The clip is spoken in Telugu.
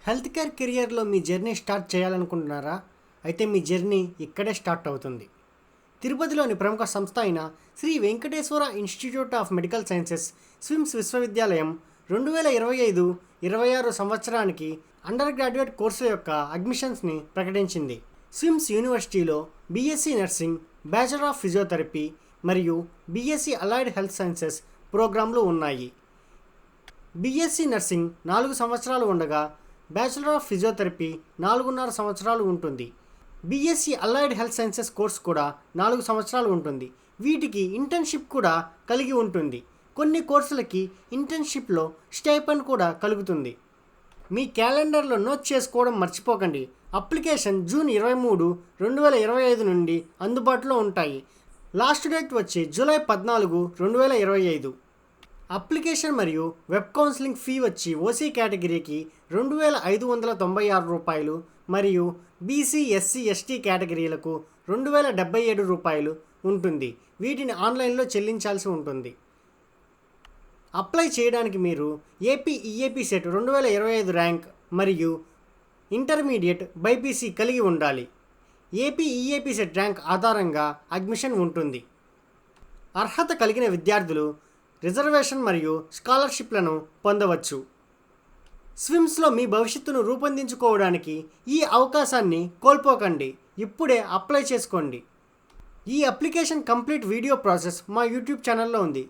హెల్త్ కేర్ కెరియర్లో మీ జర్నీ స్టార్ట్ చేయాలనుకుంటున్నారా? అయితే మీ జర్నీ ఇక్కడే స్టార్ట్ అవుతుంది. తిరుపతిలోని ప్రముఖ సంస్థ అయిన Sri Venkateswara institute of medical sciences SVIMS విశ్వవిద్యాలయం 2025-26 సంవత్సరానికి అండర్ గ్రాడ్యుయేట్ కోర్సుల యొక్క అడ్మిషన్స్ని ప్రకటించింది. స్విమ్స్ యూనివర్సిటీలో BSc nursing, bachelor of physiotherapy మరియు బీఎస్సీ అలైడ్ హెల్త్ సైన్సెస్ ప్రోగ్రాంలు ఉన్నాయి. బీఎస్సీ నర్సింగ్ 4 సంవత్సరాలు ఉండగా బ్యాచిలర్ ఆఫ్ ఫిజియోథెరపీ 4.5 సంవత్సరాలు ఉంటుంది. BSc allied health sciences course కూడా 4 సంవత్సరాలు ఉంటుంది. వీటికి ఇంటర్న్షిప్ కూడా కలిగి ఉంటుంది. కొన్ని కోర్సులకి ఇంటర్న్షిప్లో స్టైపెండ్ కూడా కలుగుతుంది. మీ క్యాలెండర్లో నోట్ చేసుకోవడం మర్చిపోకండి. అప్లికేషన్ జూన్ 23, 2025 నుండి అందుబాటులో ఉంటాయి. లాస్ట్ డేట్ వచ్చి జూలై 14, 2025. అప్లికేషన్ మరియు వెబ్ కౌన్సిలింగ్ ఫీ వచ్చి ఓసీ కేటగిరీకి 2,596 రూపాయలు మరియు బీసీ, ఎస్సీ, ఎస్టీ కేటగిరీలకు 2,077 రూపాయలు ఉంటుంది. వీటిని ఆన్లైన్లో చెల్లించాల్సి ఉంటుంది. అప్లై చేయడానికి మీరు ఏపీ ఈఏపీ సెట్ 2025 ర్యాంక్ మరియు ఇంటర్మీడియట్ బైపీసీ కలిగి ఉండాలి. ఏపీ ఈఏపీ సెట్ ర్యాంక్ ఆధారంగా అడ్మిషన్ ఉంటుంది. అర్హత కలిగిన విద్యార్థులు రిజర్వేషన్ మరియు స్కాలర్షిప్లను పొందవచ్చు. స్విమ్స్లో మీ భవిష్యత్తును రూపొందించుకోవడానికి ఈ అవకాశాన్ని కోల్పోకండి. ఇప్పుడే అప్లై చేసుకోండి. ఈ అప్లికేషన్ కంప్లీట్ వీడియో ప్రాసెస్ మా యూట్యూబ్ ఛానల్లో ఉంది.